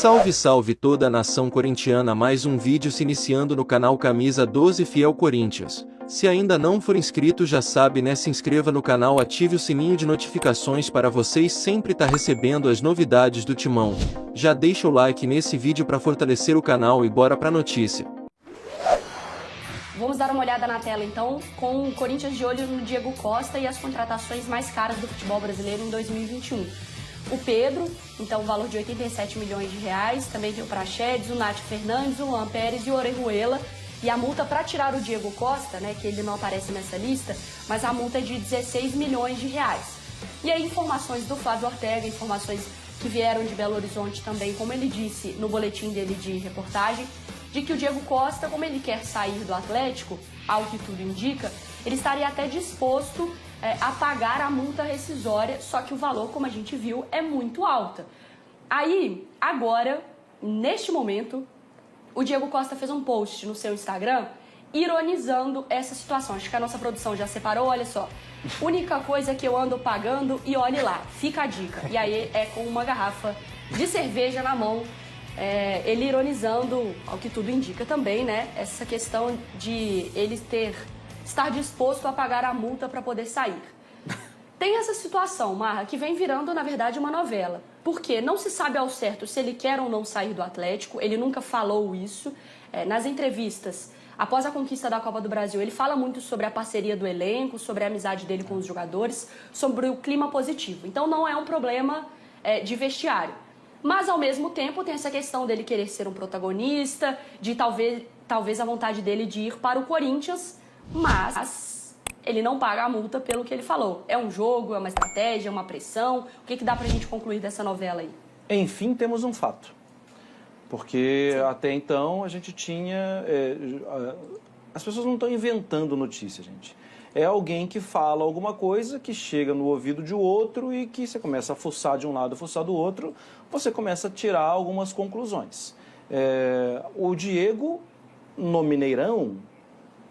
Salve, salve toda a nação corintiana, mais um vídeo se iniciando no canal Camisa 12 Fiel Corinthians. Se ainda não for inscrito já sabe, né? Se inscreva no canal, ative o sininho de notificações para vocês sempre estar recebendo as novidades do Timão. Já deixa o like nesse vídeo para fortalecer o canal e bora pra notícia. Vamos dar uma olhada na tela então, com o Corinthians de olho no Diego Costa e as contratações mais caras do futebol brasileiro em 2021. O Pedro, então o valor de 87 milhões de reais, também tem o Praxedes, o Nath Fernandes, o Luan Pérez e o Orejuela. E a multa para tirar o Diego Costa, né, que ele não aparece nessa lista, mas a multa é de 16 milhões de reais. E aí informações do Flávio Ortega, informações que vieram de Belo Horizonte também, como ele disse no boletim dele de reportagem, de que o Diego Costa, como ele quer sair do Atlético, ao que tudo indica, ele estaria até disposto a pagar a multa rescisória, só que o valor, como a gente viu, é muito alta. Aí, agora, neste momento, o Diego Costa fez um post no seu Instagram ironizando essa situação. Acho que a nossa produção já separou, olha só. Única coisa que eu ando pagando e olhe lá, fica a dica. E aí é com uma garrafa de cerveja na mão, ele ironizando, ao que tudo indica também, né, essa questão de ele estar disposto a pagar a multa para poder sair. Tem essa situação, Marra, que vem virando, na verdade, uma novela. Porque não se sabe ao certo se ele quer ou não sair do Atlético, ele nunca falou isso. Nas entrevistas, após a conquista da Copa do Brasil, ele fala muito sobre a parceria do elenco, sobre a amizade dele com os jogadores, sobre o clima positivo. Então não é um problema de vestiário. Mas, ao mesmo tempo, tem essa questão dele querer ser um protagonista, de talvez a vontade dele de ir para o Corinthians, mas ele não paga a multa pelo que ele falou. É um jogo, é uma estratégia, é uma pressão. O que dá pra gente concluir dessa novela aí? Enfim, temos um fato. Porque Sim. Até então a gente tinha... as pessoas não estão inventando notícia, gente. É alguém que fala alguma coisa que chega no ouvido de outro e que você começa a fuçar de um lado, fuçar do outro, você começa a tirar algumas conclusões. O Diego, no Mineirão,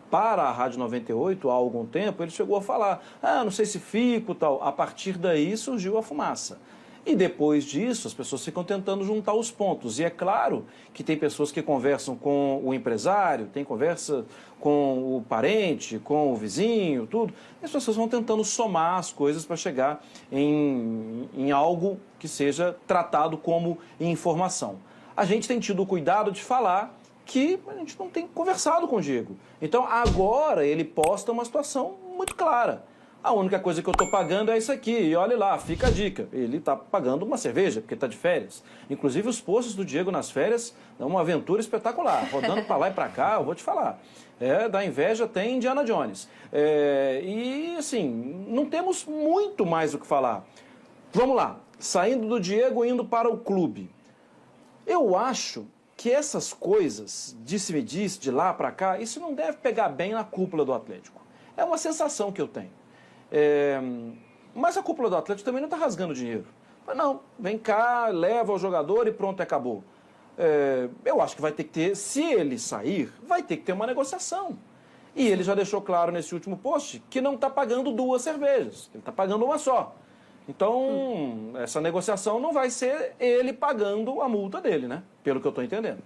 para a Rádio 98, há algum tempo, ele chegou a falar, não sei se fico, tal. A partir daí surgiu a fumaça. E depois disso, as pessoas ficam tentando juntar os pontos. E é claro que tem pessoas que conversam com o empresário, tem conversa com o parente, com o vizinho, tudo. E as pessoas vão tentando somar as coisas para chegar em algo que seja tratado como informação. A gente tem tido o cuidado de falar que a gente não tem conversado com o Diego. Então, agora ele posta uma situação muito clara. A única coisa que eu estou pagando é isso aqui. E olha lá, fica a dica. Ele está pagando uma cerveja, porque está de férias. Inclusive, os posts do Diego nas férias é uma aventura espetacular. Rodando para lá e para cá, eu vou te falar. Da inveja tem Indiana Jones. E, assim, não temos muito mais o que falar. Vamos lá. Saindo do Diego, indo para o clube. Eu acho que essas coisas, disse-me-disse, de lá para cá, isso não deve pegar bem na cúpula do Atlético. É uma sensação que eu tenho. Mas a cúpula do Atlético também não está rasgando dinheiro. Não, vem cá, leva o jogador e pronto, acabou. Eu acho que vai ter que ter, se ele sair, vai ter que ter uma negociação. E ele já deixou claro nesse último post que não está pagando 2 cervejas, ele está pagando uma só. Então, essa negociação não vai ser ele pagando a multa dele, né? Pelo que eu estou entendendo.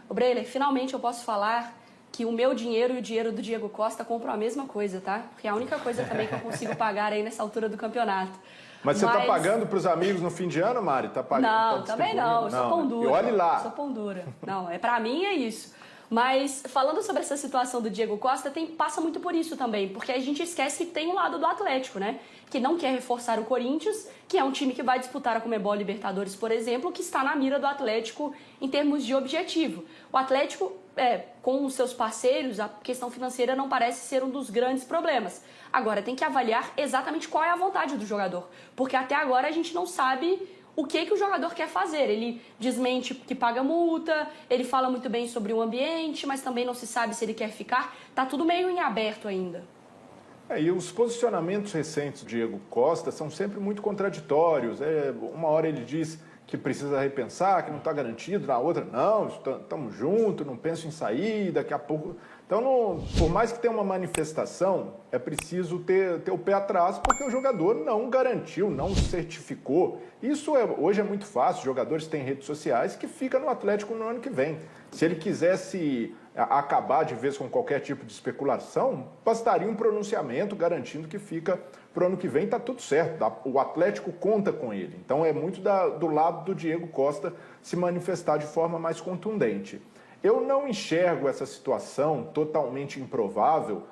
Ô Breiler, finalmente eu posso falar que o meu dinheiro e o dinheiro do Diego Costa compram a mesma coisa, tá? Porque é a única coisa também que eu consigo pagar aí nessa altura do campeonato. Mas você está pagando para os amigos no fim de ano, Mari? Tá pagando, não, também não. Eu sou pão dura. E olhe lá. Eu sou pão dura. Não, pra mim é isso. Mas, falando sobre essa situação do Diego Costa, passa muito por isso também, porque a gente esquece que tem um lado do Atlético, né? Que não quer reforçar o Corinthians, que é um time que vai disputar a Conmebol Libertadores, por exemplo, que está na mira do Atlético em termos de objetivo. O Atlético, com os seus parceiros, a questão financeira não parece ser um dos grandes problemas. Agora, tem que avaliar exatamente qual é a vontade do jogador, porque até agora a gente não sabe o que o jogador quer fazer. Ele desmente que paga multa, ele fala muito bem sobre o ambiente, mas também não se sabe se ele quer ficar. Tá tudo meio em aberto ainda. E os posicionamentos recentes do Diego Costa são sempre muito contraditórios. Uma hora ele diz que precisa repensar, que não está garantido, na outra, não, estamos juntos, não penso em sair, daqui a pouco... Então, por mais que tenha uma manifestação, é preciso ter o pé atrás, porque o jogador não garantiu, não certificou. Isso hoje é muito fácil, os jogadores têm redes sociais que fica no Atlético no ano que vem. Se ele quisesse acabar de vez com qualquer tipo de especulação, bastaria um pronunciamento garantindo que fica para o ano que vem, está tudo certo. O Atlético conta com ele. Então é muito do lado do Diego Costa se manifestar de forma mais contundente. Eu não enxergo essa situação totalmente improvável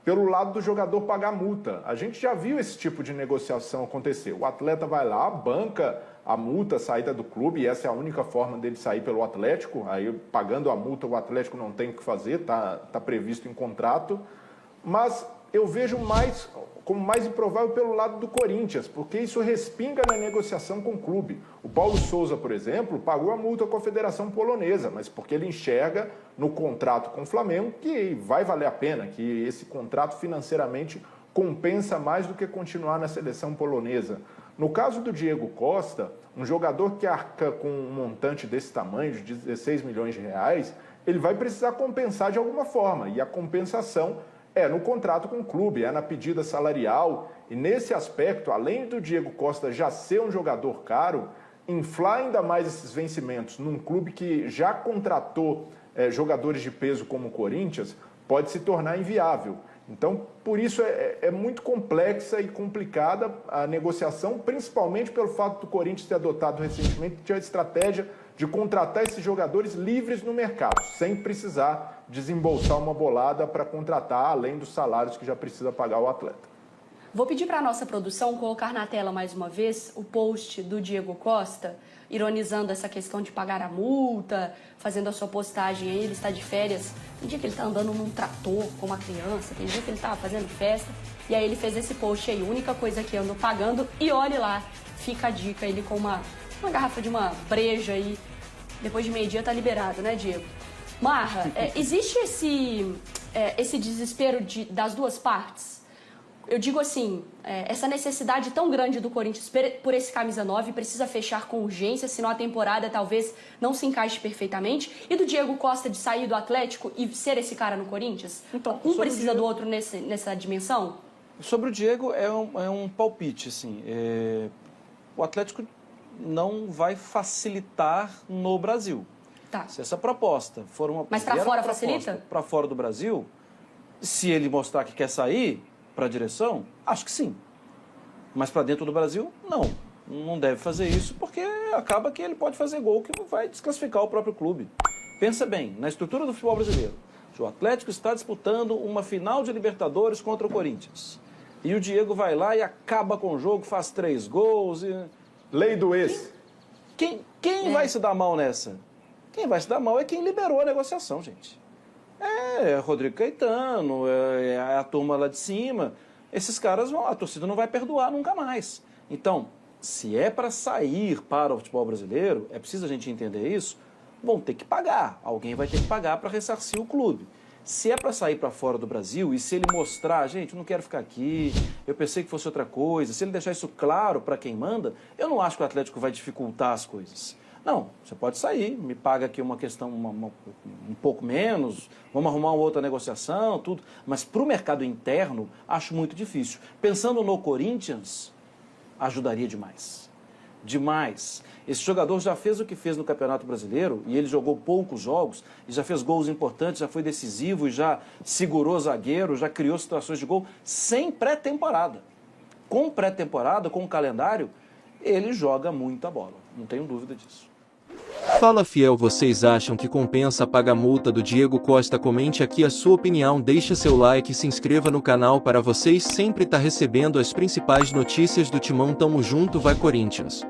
pelo lado do jogador pagar multa. A gente já viu esse tipo de negociação acontecer. O atleta vai lá, banca a multa, a saída do clube, e essa é a única forma dele sair pelo Atlético. Aí, pagando a multa, o Atlético não tem o que fazer, tá previsto em contrato. Mas eu vejo como mais improvável pelo lado do Corinthians, porque isso respinga na negociação com o clube. O Paulo Souza, por exemplo, pagou a multa com a Federação Polonesa, mas porque ele enxerga no contrato com o Flamengo que vai valer a pena, que esse contrato financeiramente compensa mais do que continuar na seleção polonesa. No caso do Diego Costa, um jogador que arca com um montante desse tamanho, de 16 milhões de reais, ele vai precisar compensar de alguma forma, e a compensação é no contrato com o clube, é na pedida salarial. E nesse aspecto, além do Diego Costa já ser um jogador caro, inflar ainda mais esses vencimentos num clube que já contratou jogadores de peso como o Corinthians, pode se tornar inviável. Então, por isso é muito complexa e complicada a negociação, principalmente pelo fato do Corinthians ter adotado recentemente a estratégia de contratar esses jogadores livres no mercado, sem precisar desembolsar uma bolada para contratar, além dos salários que já precisa pagar o atleta. Vou pedir para a nossa produção colocar na tela mais uma vez o post do Diego Costa, ironizando essa questão de pagar a multa, fazendo a sua postagem aí, ele está de férias. Tem dia que ele está andando num trator com uma criança, tem dia que ele está fazendo festa, e aí ele fez esse post aí, única coisa que ando pagando, e olhe lá, fica a dica, ele com uma garrafa de uma breja aí, depois de meio-dia tá liberado, né, Diego? Marra, existe esse desespero das duas partes? Eu digo assim, essa necessidade tão grande do Corinthians por esse camisa 9 precisa fechar com urgência, senão a temporada talvez não se encaixe perfeitamente. E do Diego Costa de sair do Atlético e ser esse cara no Corinthians? Então, um precisa do outro nessa dimensão? Sobre o Diego, é um palpite, assim. O Atlético não vai facilitar no Brasil. Tá. Se essa proposta for uma... Mas para fora facilita? Para fora do Brasil, se ele mostrar que quer sair para a direção, acho que sim. Mas para dentro do Brasil, não. Não deve fazer isso, porque acaba que ele pode fazer gol que vai desclassificar o próprio clube. Pensa bem, na estrutura do futebol brasileiro, o Atlético está disputando uma final de Libertadores contra o Corinthians. E o Diego vai lá e acaba com o jogo, faz 3 gols e... Lei do ex. Quem vai se dar mal nessa? Quem vai se dar mal é quem liberou a negociação, gente. É Rodrigo Caetano, é a turma lá de cima. Esses caras, a torcida não vai perdoar nunca mais. Então, se é para sair para o futebol brasileiro, é preciso a gente entender isso, vão ter que pagar. Alguém vai ter que pagar para ressarcir o clube. Se é para sair para fora do Brasil e se ele mostrar, gente, eu não quero ficar aqui, eu pensei que fosse outra coisa, se ele deixar isso claro para quem manda, eu não acho que o Atlético vai dificultar as coisas. Não, você pode sair, me paga aqui uma questão um pouco menos, vamos arrumar uma outra negociação, tudo. Mas para o mercado interno, acho muito difícil. Pensando no Corinthians, ajudaria demais. Demais. Esse jogador já fez o que fez no Campeonato Brasileiro, e ele jogou poucos jogos, e já fez gols importantes, já foi decisivo, e já segurou zagueiro, já criou situações de gol, sem pré-temporada. Com pré-temporada, com calendário, ele joga muita bola. Não tenho dúvida disso. Fala Fiel, vocês acham que compensa pagar a multa do Diego Costa? Comente aqui a sua opinião, deixa seu like e se inscreva no canal para vocês sempre estar recebendo as principais notícias do Timão. Tamo junto, vai Corinthians!